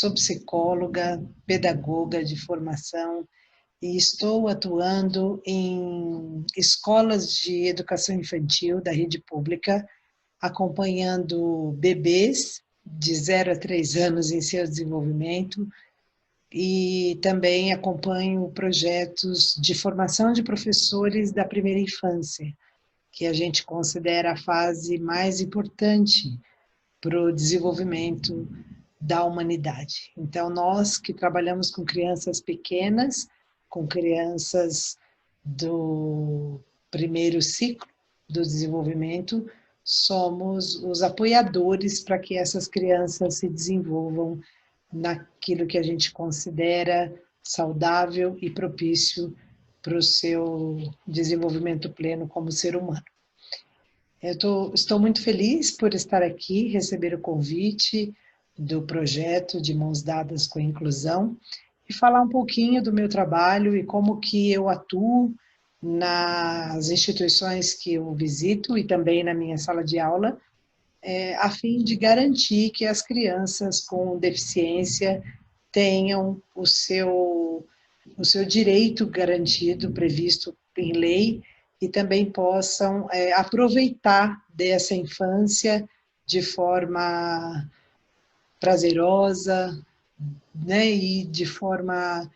sou psicóloga, pedagoga de formação e estou atuando em escolas de educação infantil da rede pública, acompanhando bebês de 0 a 3 anos em seu desenvolvimento e também acompanho projetos de formação de professores da primeira infância, que a gente considera a fase mais importante para o desenvolvimento da humanidade. Então, nós que trabalhamos com crianças pequenas, com crianças do primeiro ciclo do desenvolvimento, somos os apoiadores para que essas crianças se desenvolvam naquilo que a gente considera saudável e propício para o seu desenvolvimento pleno como ser humano. Estou muito feliz por estar aqui, receber o convite do projeto de Mãos Dadas com a Inclusão e falar um pouquinho do meu trabalho e como que eu atuo nas instituições que eu visito e também na minha sala de aula, a fim de garantir que as crianças com deficiência tenham o seu direito garantido, previsto em lei, e também possam aproveitar dessa infância de forma prazerosa, né, e de forma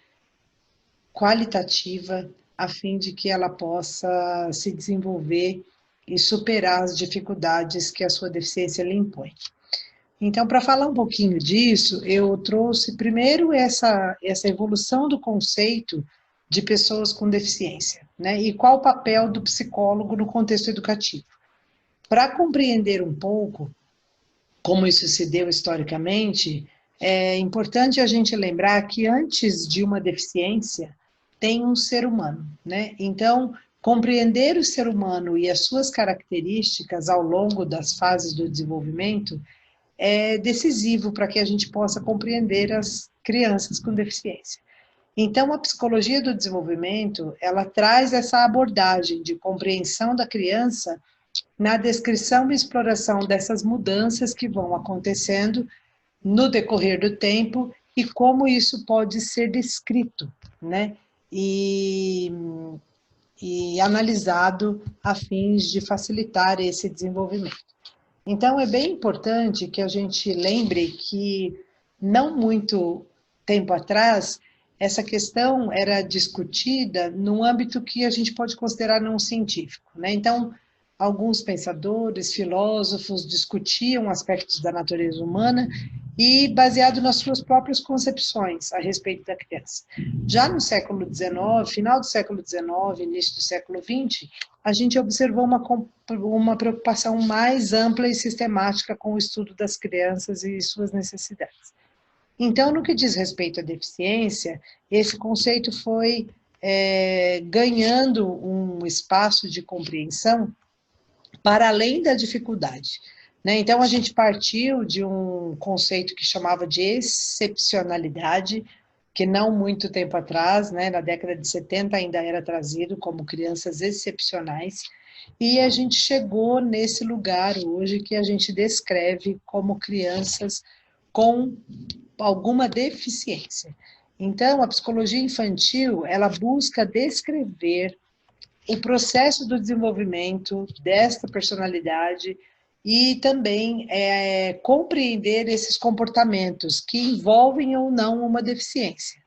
qualitativa, a fim de que ela possa se desenvolver e superar as dificuldades que a sua deficiência lhe impõe. Então, para falar um pouquinho disso, eu trouxe primeiro essa evolução do conceito de pessoas com deficiência, né? E qual o papel do psicólogo no contexto educativo. Para compreender um pouco como isso se deu historicamente, é importante a gente lembrar que antes de uma deficiência tem um ser humano, né? Então, compreender o ser humano e as suas características ao longo das fases do desenvolvimento é decisivo para que a gente possa compreender as crianças com deficiência. Então, a psicologia do desenvolvimento, ela traz essa abordagem de compreensão da criança na descrição e exploração dessas mudanças que vão acontecendo no decorrer do tempo e como isso pode ser descrito, né? E analisado a fins de facilitar esse desenvolvimento. Então, é bem importante que a gente lembre que, não muito tempo atrás, essa questão era discutida num âmbito que a gente pode considerar não científico, né? Então, alguns pensadores, filósofos discutiam aspectos da natureza humana e baseado nas suas próprias concepções a respeito da criança. Já no século XIX, final do século XIX, início do século XX, a gente observou uma preocupação mais ampla e sistemática com o estudo das crianças e suas necessidades. Então, no que diz respeito à deficiência, esse conceito foi ganhando um espaço de compreensão para além da dificuldade, né? Então, a gente partiu de um conceito que chamava de excepcionalidade, que não muito tempo atrás, né, na década de 70, ainda era trazido como crianças excepcionais, e a gente chegou nesse lugar hoje que a gente descreve como crianças com alguma deficiência. Então, a psicologia infantil, ela busca descrever o processo do desenvolvimento desta personalidade e também compreender esses comportamentos que envolvem ou não uma deficiência.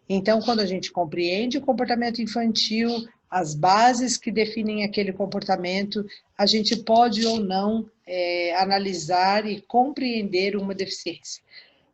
Então, quando a gente compreende o comportamento infantil, as bases que definem aquele comportamento, a gente pode ou não analisar e compreender uma deficiência.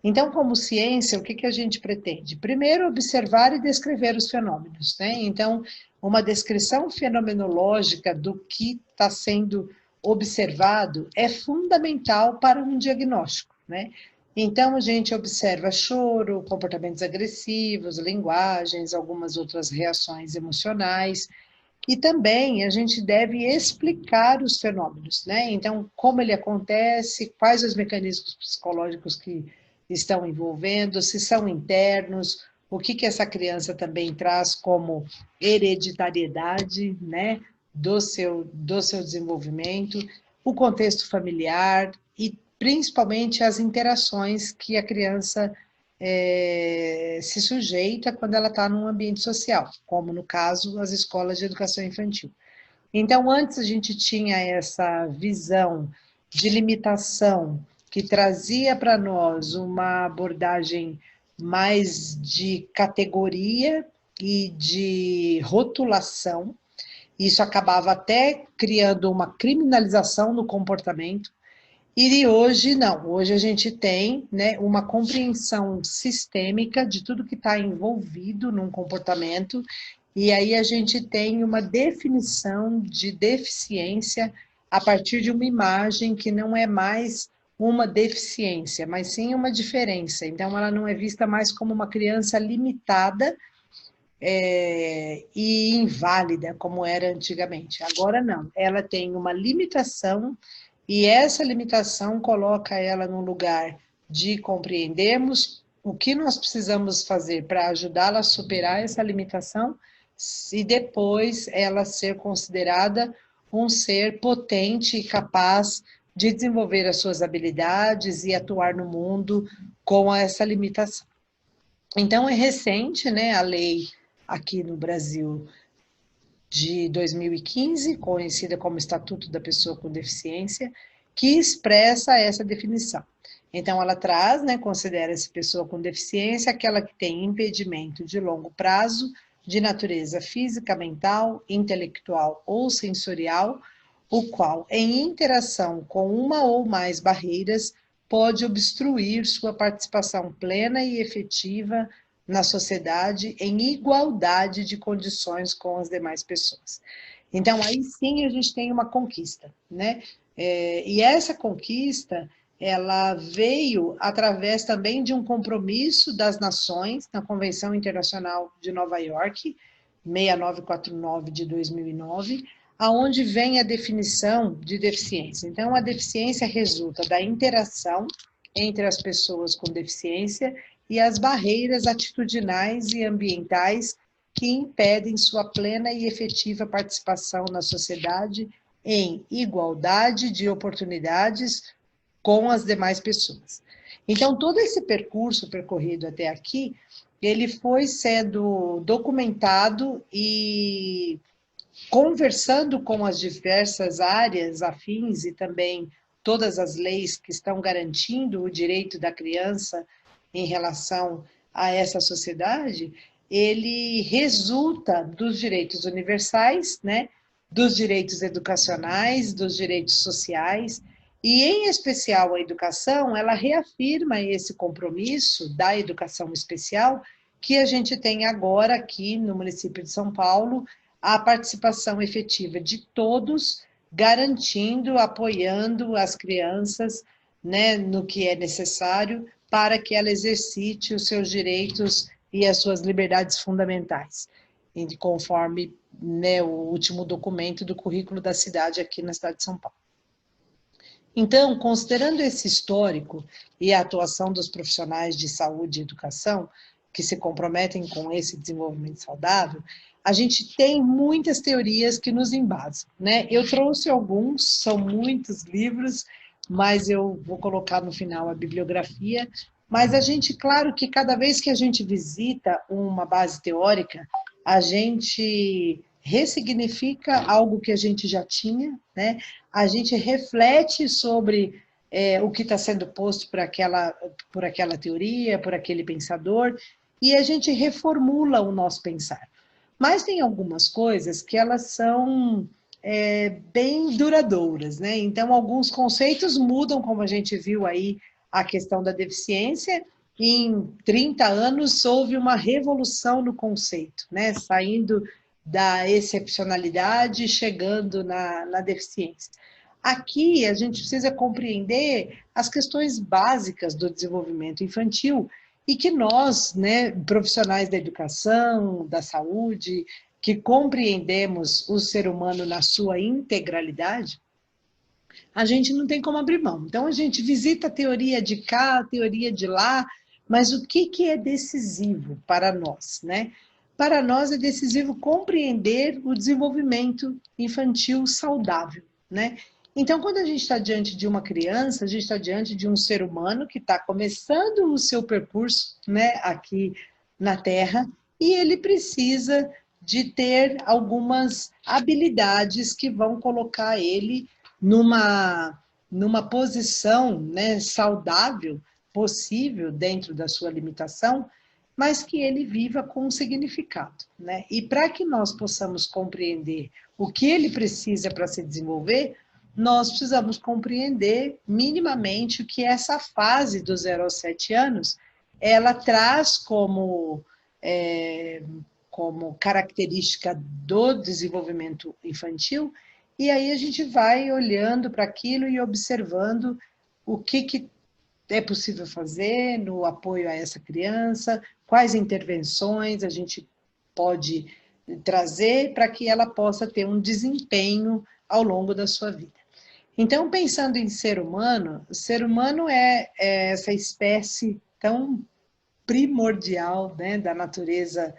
Então, como ciência, o que a gente pretende? Primeiro, observar e descrever os fenômenos, né? Então, uma descrição fenomenológica do que está sendo observado é fundamental para um diagnóstico, né? Então, a gente observa choro, comportamentos agressivos, linguagens, algumas outras reações emocionais, e também a gente deve explicar os fenômenos, né? Então, como ele acontece, quais os mecanismos psicológicos que estão envolvendo, se são internos, o que essa criança também traz como hereditariedade, né, do seu desenvolvimento, o contexto familiar e principalmente as interações que a criança se sujeita quando ela está num ambiente social, como no caso as escolas de educação infantil. Então, antes a gente tinha essa visão de limitação que trazia para nós uma abordagem mais de categoria e de rotulação. Isso acabava até criando uma criminalização do comportamento. E hoje não, hoje a gente tem, né, uma compreensão sistêmica de tudo que está envolvido num comportamento, e aí a gente tem uma definição de deficiência a partir de uma imagem que não é mais uma deficiência, mas sim uma diferença. Então ela não é vista mais como uma criança limitada e inválida, como era antigamente. Agora não, ela tem uma limitação e essa limitação coloca ela num lugar de compreendermos o que nós precisamos fazer para ajudá-la a superar essa limitação e depois ela ser considerada um ser potente e capaz de desenvolver as suas habilidades e atuar no mundo com essa limitação. Então, é recente, né, a lei aqui no Brasil de 2015, conhecida como Estatuto da Pessoa com Deficiência, que expressa essa definição. Então, ela traz, né, considera essa pessoa com deficiência aquela que tem impedimento de longo prazo, de natureza física, mental, intelectual ou sensorial, o qual, em interação com uma ou mais barreiras, pode obstruir sua participação plena e efetiva na sociedade em igualdade de condições com as demais pessoas. Então, aí sim a gente tem uma conquista, né? E essa conquista, ela veio através também de um compromisso das nações na Convenção Internacional de Nova York, 6949 de 2009, aonde vem a definição de deficiência. Então, a deficiência resulta da interação entre as pessoas com deficiência e as barreiras atitudinais e ambientais que impedem sua plena e efetiva participação na sociedade em igualdade de oportunidades com as demais pessoas. Então, todo esse percurso percorrido até aqui, ele foi sendo documentado e conversando com as diversas áreas afins e também todas as leis que estão garantindo o direito da criança em relação a essa sociedade, ele resulta dos direitos universais, né, dos direitos educacionais, dos direitos sociais, e em especial a educação, ela reafirma esse compromisso da educação especial que a gente tem agora aqui no município de São Paulo, a participação efetiva de todos, garantindo, apoiando as crianças, né, no que é necessário para que ela exercite os seus direitos e as suas liberdades fundamentais, conforme, né, o último documento do currículo da cidade aqui na cidade de São Paulo. Então, considerando esse histórico e a atuação dos profissionais de saúde e educação que se comprometem com esse desenvolvimento saudável, a gente tem muitas teorias que nos embasam, né? Eu trouxe alguns, são muitos livros, mas eu vou colocar no final a bibliografia. Mas a gente, claro que cada vez que a gente visita uma base teórica, a gente ressignifica algo que a gente já tinha, né? A gente reflete sobre o que está sendo posto por aquela teoria, por aquele pensador, e a gente reformula o nosso pensar. Mas tem algumas coisas que elas são bem duradouras, né? Então, alguns conceitos mudam, como a gente viu aí, a questão da deficiência. Em 30 anos, houve uma revolução no conceito, né? Saindo da excepcionalidade, chegando na deficiência. Aqui, a gente precisa compreender as questões básicas do desenvolvimento infantil e que nós, né, profissionais da educação, da saúde, que compreendemos o ser humano na sua integralidade, a gente não tem como abrir mão. Então, a gente visita a teoria de cá, a teoria de lá, mas o que é decisivo para nós, né? Para nós é decisivo compreender o desenvolvimento infantil saudável, né? Então, quando a gente está diante de uma criança, a gente está diante de um ser humano que está começando o seu percurso, né, aqui na Terra, e ele precisa de ter algumas habilidades que vão colocar ele numa posição, né, saudável, possível dentro da sua limitação, mas que ele viva com um significado, né? E para que nós possamos compreender o que ele precisa para se desenvolver, nós precisamos compreender minimamente o que essa fase dos 0 aos 7 anos ela traz como característica do desenvolvimento infantil, e aí a gente vai olhando para aquilo e observando o que é possível fazer no apoio a essa criança, quais intervenções a gente pode trazer para que ela possa ter um desempenho ao longo da sua vida. Então, pensando em ser humano, o ser humano é essa espécie tão primordial, né, da natureza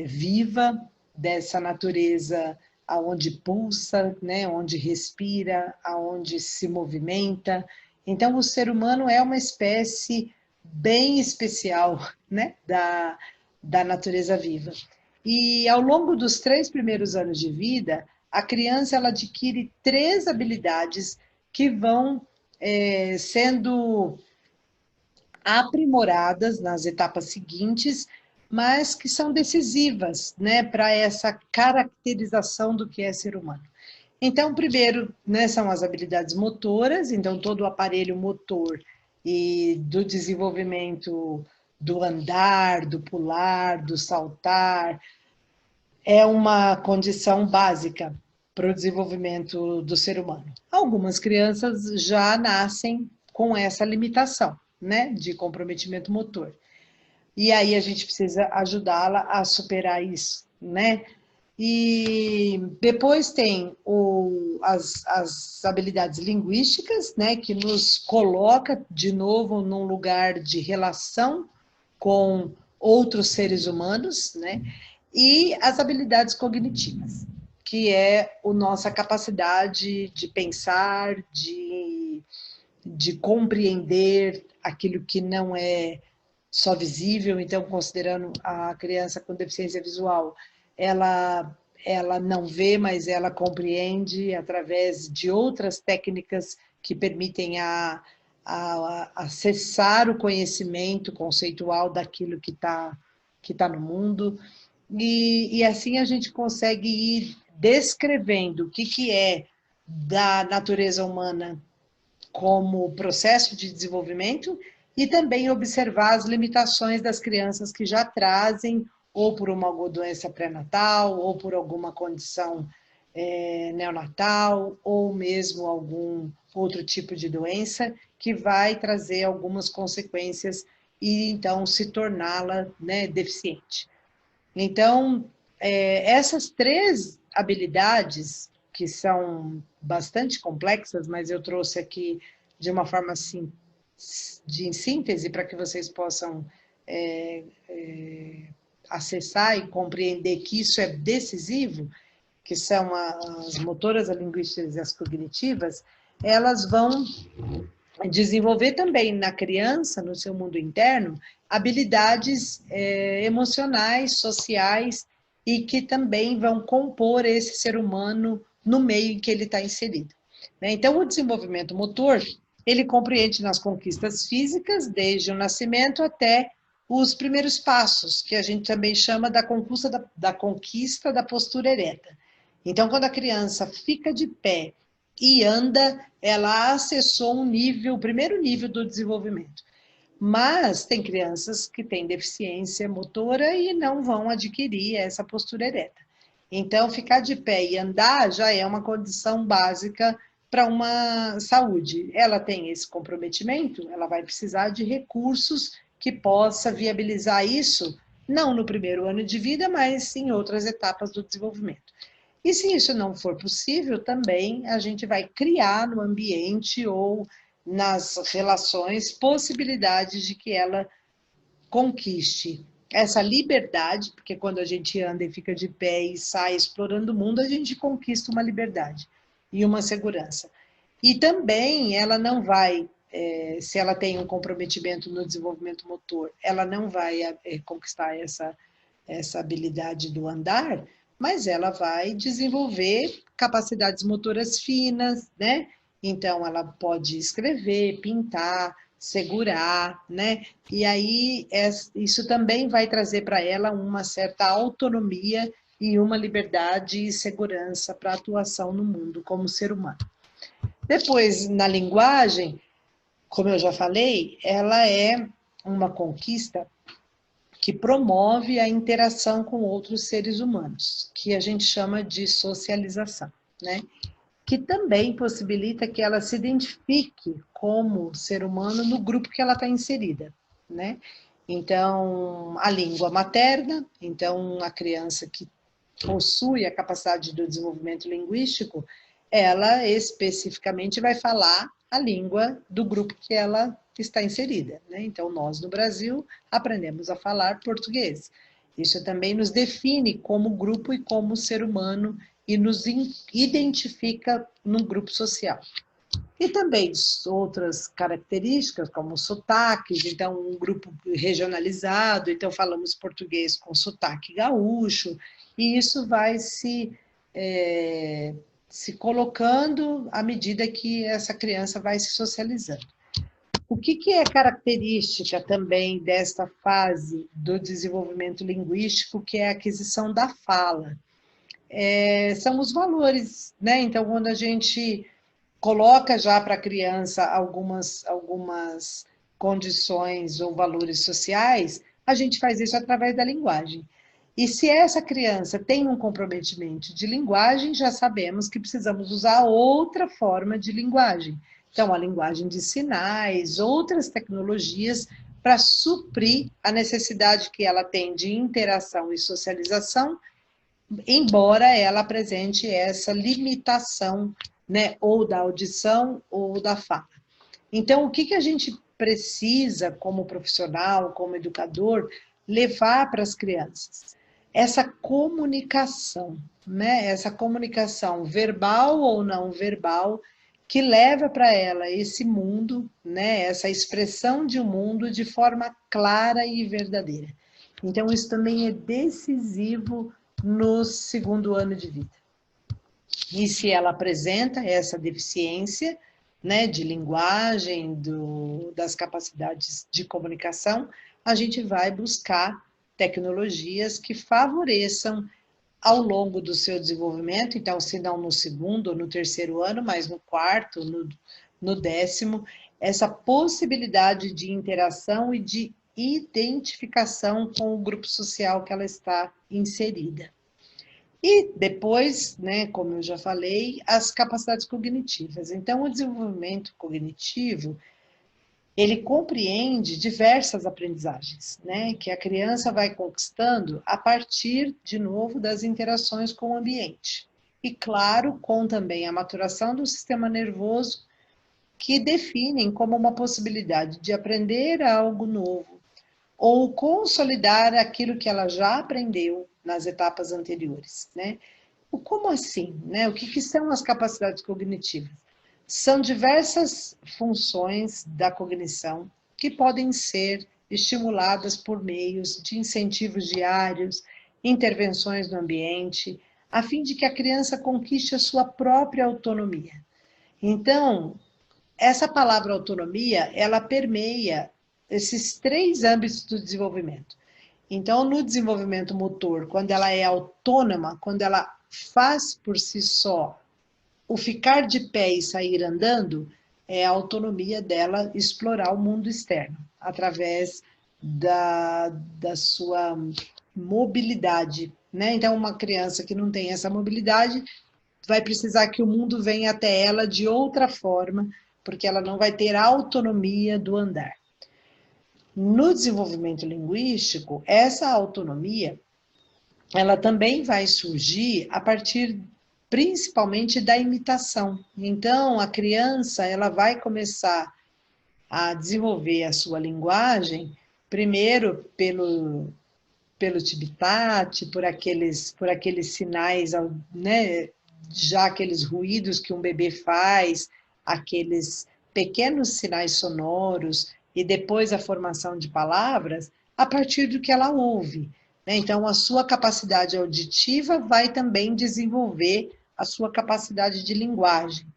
viva, dessa natureza aonde pulsa, né, onde respira, aonde se movimenta. Então, o ser humano é uma espécie bem especial, né, da natureza viva. E ao longo dos 3 primeiros anos de vida, a criança ela adquire 3 habilidades que vão sendo aprimoradas nas etapas seguintes, mas que são decisivas, né, para essa caracterização do que é ser humano. Então, primeiro, né, são as habilidades motoras, então todo o aparelho motor e do desenvolvimento do andar, do pular, do saltar, é uma condição básica para o desenvolvimento do ser humano. Algumas crianças já nascem com essa limitação, né, de comprometimento motor. E aí a gente precisa ajudá-la a superar isso, né? E depois tem as habilidades linguísticas, né, que nos coloca de novo num lugar de relação com outros seres humanos, né? E as habilidades cognitivas, que é a nossa capacidade de pensar, de compreender aquilo que não é só visível. Então, considerando a criança com deficiência visual, ela não vê, mas ela compreende através de outras técnicas que permitem a acessar o conhecimento conceitual daquilo que tá no mundo. E assim a gente consegue ir descrevendo o que é da natureza humana como processo de desenvolvimento e também observar as limitações das crianças que já trazem ou por uma doença pré-natal, ou por alguma condição neonatal, ou mesmo algum outro tipo de doença que vai trazer algumas consequências e então se torná-la, né, deficiente. Então, essas 3 habilidades, que são bastante complexas, mas eu trouxe aqui de uma forma assim, de síntese, para que vocês possam acessar e compreender que isso é decisivo, que são as motoras, as linguísticas e as cognitivas, elas vão desenvolver também na criança, no seu mundo interno, habilidades emocionais, sociais, e que também vão compor esse ser humano no meio em que ele está inserido. Então, o desenvolvimento motor, ele compreende nas conquistas físicas, desde o nascimento até os primeiros passos, que a gente também chama da conquista da postura ereta. Então, quando a criança fica de pé e anda, ela acessou o primeiro nível do desenvolvimento. Mas tem crianças que têm deficiência motora e não vão adquirir essa postura ereta. Então, ficar de pé e andar já é uma condição básica para uma saúde. Ela tem esse comprometimento, ela vai precisar de recursos que possa viabilizar isso, não no primeiro ano de vida, mas em outras etapas do desenvolvimento. E se isso não for possível, também a gente vai criar no ambiente ou nas relações possibilidades de que ela conquiste essa liberdade, porque quando a gente anda e fica de pé e sai explorando o mundo, a gente conquista uma liberdade. e uma segurança. E também ela não vai, se ela tem um comprometimento no desenvolvimento motor, ela não vai conquistar essa habilidade do andar, mas ela vai desenvolver capacidades motoras finas, né? Então, ela pode escrever, pintar, segurar, né? E aí, isso também vai trazer para ela uma certa autonomia e uma liberdade e segurança para a atuação no mundo como ser humano. Depois, na linguagem, como eu já falei, ela é uma conquista que promove a interação com outros seres humanos, que a gente chama de socialização, né? Que também possibilita que ela se identifique como ser humano no grupo que ela está inserida, né? Então, a língua materna, então a criança que possui a capacidade do desenvolvimento linguístico, ela especificamente vai falar a língua do grupo que ela está inserida, né? Então, nós no Brasil aprendemos a falar português. Isso também nos define como grupo e como ser humano e nos identifica num grupo social. E também outras características, como sotaques, então um grupo regionalizado, então falamos português com sotaque gaúcho, e isso vai se colocando à medida que essa criança vai se socializando. O que é característica também desta fase do desenvolvimento linguístico, que é a aquisição da fala? São os valores, né? Então, quando a gente coloca já para a criança algumas condições ou valores sociais, a gente faz isso através da linguagem. E se essa criança tem um comprometimento de linguagem, já sabemos que precisamos usar outra forma de linguagem. Então, a linguagem de sinais, outras tecnologias para suprir a necessidade que ela tem de interação e socialização, embora ela apresente essa limitação, né, ou da audição ou da fala. Então, o que a gente precisa, como profissional, como educador, levar para as crianças? Essa comunicação, né? Essa comunicação verbal ou não verbal, que leva para ela esse mundo, né? Essa expressão de um mundo de forma clara e verdadeira. Então, isso também é decisivo no segundo ano de vida. E se ela apresenta essa deficiência, né, de linguagem, das capacidades de comunicação, a gente vai buscar tecnologias que favoreçam ao longo do seu desenvolvimento, então, se não no segundo ou no terceiro ano, mas no quarto, no 10º, essa possibilidade de interação e de identificação com o grupo social que ela está inserida. E depois, né, como eu já falei, as capacidades cognitivas. Então, o desenvolvimento cognitivo, ele compreende diversas aprendizagens, né, que a criança vai conquistando a partir, de novo, das interações com o ambiente. E, claro, com também a maturação do sistema nervoso, que definem como uma possibilidade de aprender algo novo ou consolidar aquilo que ela já aprendeu nas etapas anteriores, né? Como assim, né? O que são as capacidades cognitivas? São diversas funções da cognição que podem ser estimuladas por meios de incentivos diários, intervenções no ambiente, a fim de que a criança conquiste a sua própria autonomia. Então, essa palavra autonomia, ela permeia esses 3 âmbitos do desenvolvimento. Então, no desenvolvimento motor, quando ela é autônoma, quando ela faz por si só o ficar de pé e sair andando, é a autonomia dela explorar o mundo externo, através da sua mobilidade, né? Então, uma criança que não tem essa mobilidade vai precisar que o mundo venha até ela de outra forma, porque ela não vai ter autonomia do andar. No desenvolvimento linguístico, essa autonomia, ela também vai surgir a partir principalmente da imitação. Então, a criança, ela vai começar a desenvolver a sua linguagem, primeiro pelo tibitate, por aqueles sinais, né, já aqueles ruídos que um bebê faz, aqueles pequenos sinais sonoros, e depois a formação de palavras, a partir do que ela ouve, né? Então, a sua capacidade auditiva vai também desenvolver a sua capacidade de linguagem.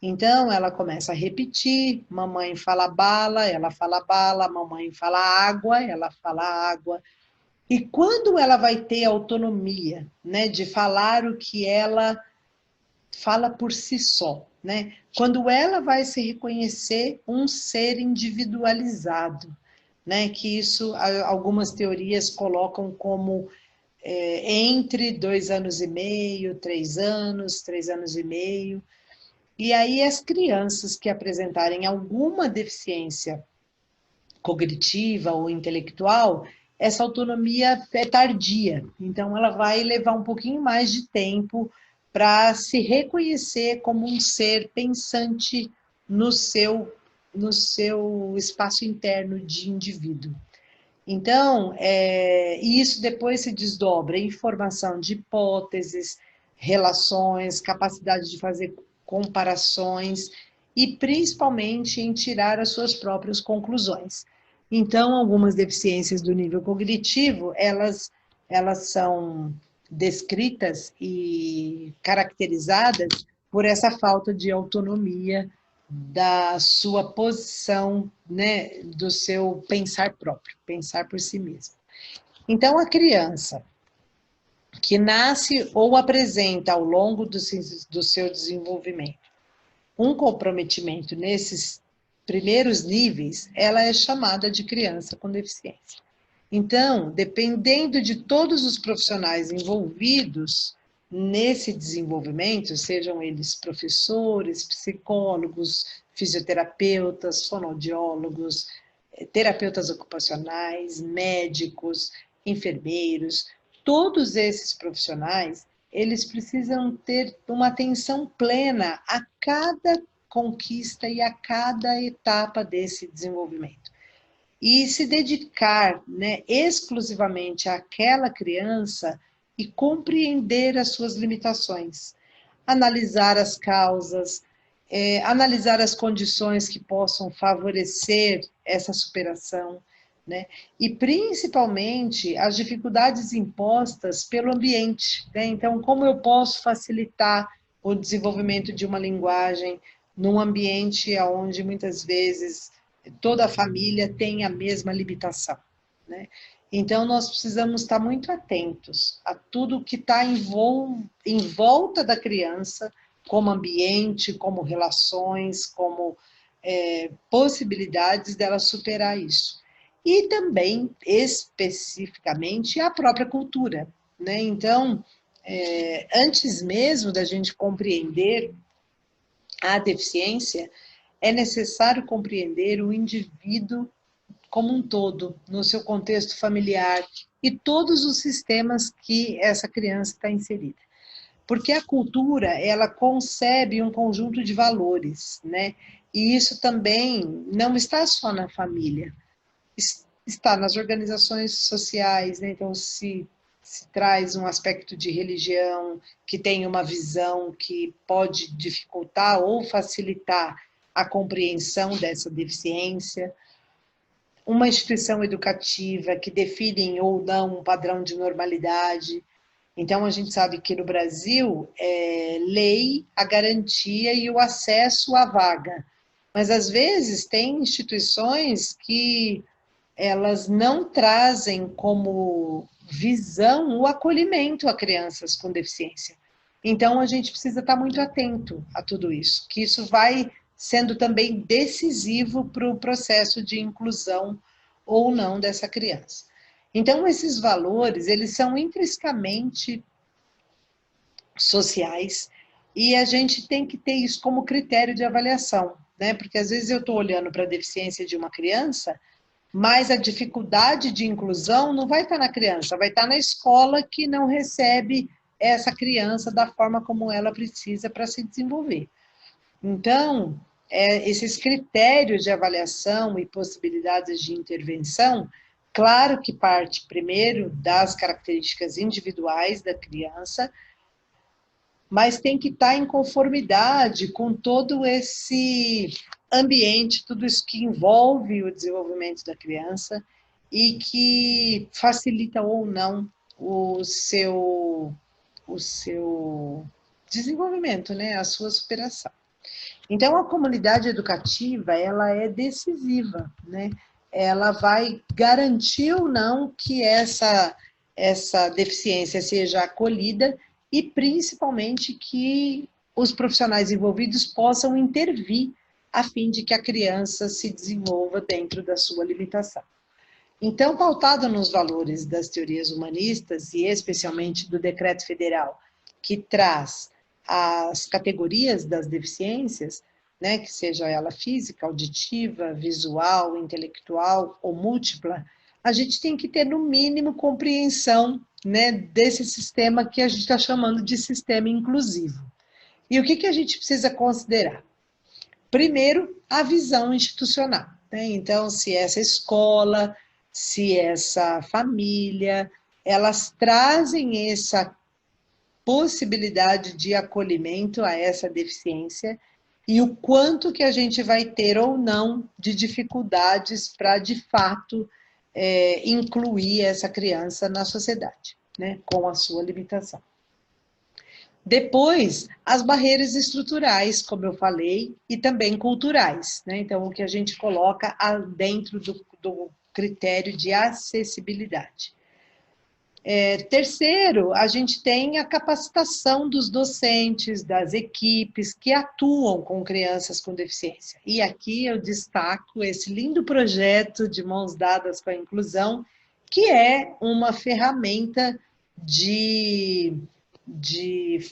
Então, ela começa a repetir: mamãe fala bala, mamãe fala água, ela fala água. E quando ela vai ter autonomia, né, de falar o que ela fala por si só, né? Quando ela vai se reconhecer um ser individualizado, né? Que isso algumas teorias colocam como entre 2 anos e meio, 3 anos, 3 anos e meio. E aí as crianças que apresentarem alguma deficiência cognitiva ou intelectual, essa autonomia é tardia. Então, ela vai levar um pouquinho mais de tempo para se reconhecer como um ser pensante no seu espaço interno de indivíduo. Então, e isso depois se desdobra em formação de hipóteses, relações, capacidade de fazer comparações e principalmente em tirar as suas próprias conclusões. Então, algumas deficiências do nível cognitivo, elas são descritas e caracterizadas por essa falta de autonomia da sua posição, né, do seu pensar próprio, pensar por si mesmo. Então, a criança que nasce ou apresenta ao longo do seu desenvolvimento um comprometimento nesses primeiros níveis, ela é chamada de criança com deficiência. Então, dependendo de todos os profissionais envolvidos nesse desenvolvimento, sejam eles professores, psicólogos, fisioterapeutas, fonoaudiólogos, terapeutas ocupacionais, médicos, enfermeiros, todos esses profissionais, eles precisam ter uma atenção plena a cada conquista e a cada etapa desse desenvolvimento. E se dedicar, né, exclusivamente àquela criança e compreender as suas limitações, analisar as causas, analisar as condições que possam favorecer essa superação, né? E principalmente as dificuldades impostas pelo ambiente, né? Então, como eu posso facilitar o desenvolvimento de uma linguagem num ambiente onde muitas vezes toda a família tem a mesma limitação, né? Então, nós precisamos estar muito atentos a tudo que está em volta da criança, como ambiente, como relações, como possibilidades dela superar isso. E também, especificamente, a própria cultura, né? Então, antes mesmo da gente compreender a deficiência, é necessário compreender o indivíduo como um todo, no seu contexto familiar e todos os sistemas que essa criança está inserida. Porque a cultura, ela concebe um conjunto de valores, né? E isso também não está só na família, está nas organizações sociais, né? Então, se traz um aspecto de religião que tem uma visão que pode dificultar ou facilitar a compreensão dessa deficiência, uma instituição educativa que define ou não um padrão de normalidade. Então, a gente sabe que no Brasil é lei a garantia e o acesso à vaga, mas às vezes tem instituições que elas não trazem como visão o acolhimento a crianças com deficiência. Então, a gente precisa estar muito atento a tudo isso, que isso vai sendo também decisivo para o processo de inclusão ou não dessa criança. Então, esses valores, eles são intrinsecamente sociais e a gente tem que ter isso como critério de avaliação, né? Porque às vezes eu estou olhando para a deficiência de uma criança, mas a dificuldade de inclusão não vai estar na criança, vai estar na escola que não recebe essa criança da forma como ela precisa para se desenvolver. Então, esses critérios de avaliação e possibilidades de intervenção, claro que parte primeiro das características individuais da criança, mas tem que estar em conformidade com todo esse ambiente, tudo isso que envolve o desenvolvimento da criança e que facilita ou não o seu desenvolvimento, né? A sua superação. Então, a comunidade educativa, ela é decisiva, né? Ela vai garantir ou não que essa deficiência seja acolhida e, principalmente, que os profissionais envolvidos possam intervir a fim de que a criança se desenvolva dentro da sua limitação. Então, pautado nos valores das teorias humanistas e especialmente do Decreto Federal, que traz as categorias das deficiências, né, que seja ela física, auditiva, visual, intelectual ou múltipla, a gente tem que ter, no mínimo, compreensão, né, desse sistema que a gente está chamando de sistema inclusivo. E o que a gente precisa considerar? Primeiro, a visão institucional, né? Então, se essa escola, se essa família, elas trazem essa possibilidade de acolhimento a essa deficiência e o quanto que a gente vai ter ou não de dificuldades para, de fato, incluir essa criança na sociedade, né, com a sua limitação. Depois, as barreiras estruturais, como eu falei, e também culturais, né? Então, o que a gente coloca dentro do critério de acessibilidade. Terceiro, a gente tem a capacitação dos docentes, das equipes que atuam com crianças com deficiência. E aqui eu destaco esse lindo projeto de Mãos Dadas com a Inclusão, que é uma ferramenta de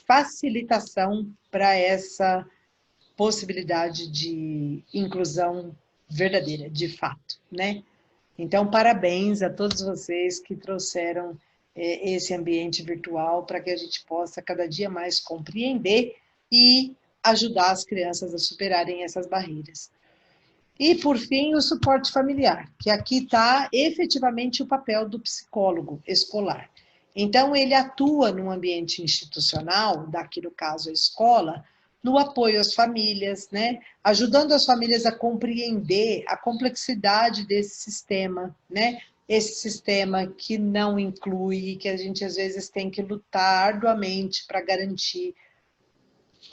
facilitação para essa possibilidade de inclusão verdadeira, de fato, né? Então, parabéns a todos vocês que trouxeram esse ambiente virtual para que a gente possa cada dia mais compreender e ajudar as crianças a superarem essas barreiras. E, por fim, o suporte familiar, que aqui está efetivamente o papel do psicólogo escolar. Então, ele atua no ambiente institucional, daqui no caso a escola, no apoio às famílias, né? Ajudando as famílias a compreender a complexidade desse sistema, né? Esse sistema que não inclui, que a gente às vezes tem que lutar arduamente para garantir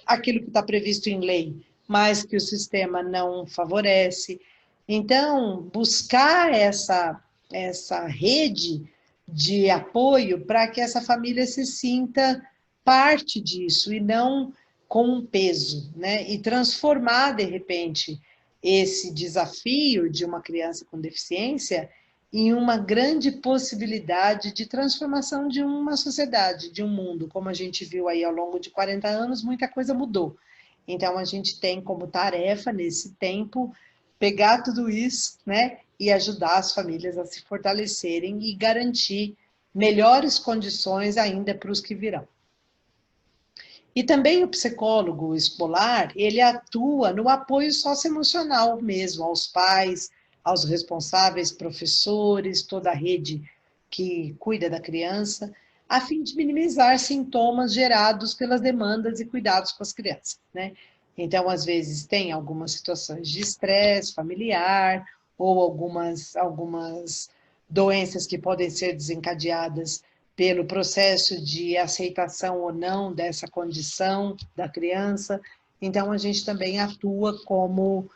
aquilo que está previsto em lei, mas que o sistema não favorece. Então, buscar essa rede de apoio para que essa família se sinta parte disso e não com um peso, né? E transformar, de repente, esse desafio de uma criança com deficiência em uma grande possibilidade de transformação de uma sociedade, de um mundo. Como a gente viu aí ao longo de 40 anos, muita coisa mudou. Então, a gente tem como tarefa, nesse tempo, pegar tudo isso, né, e ajudar as famílias a se fortalecerem e garantir melhores condições ainda para os que virão. E também o psicólogo escolar, ele atua no apoio socioemocional mesmo, aos pais, aos responsáveis, professores, toda a rede que cuida da criança, a fim de minimizar sintomas gerados pelas demandas e cuidados com as crianças, né? Então, às vezes, tem algumas situações de estresse familiar ou algumas doenças que podem ser desencadeadas pelo processo de aceitação ou não dessa condição da criança. Então, a gente também atua como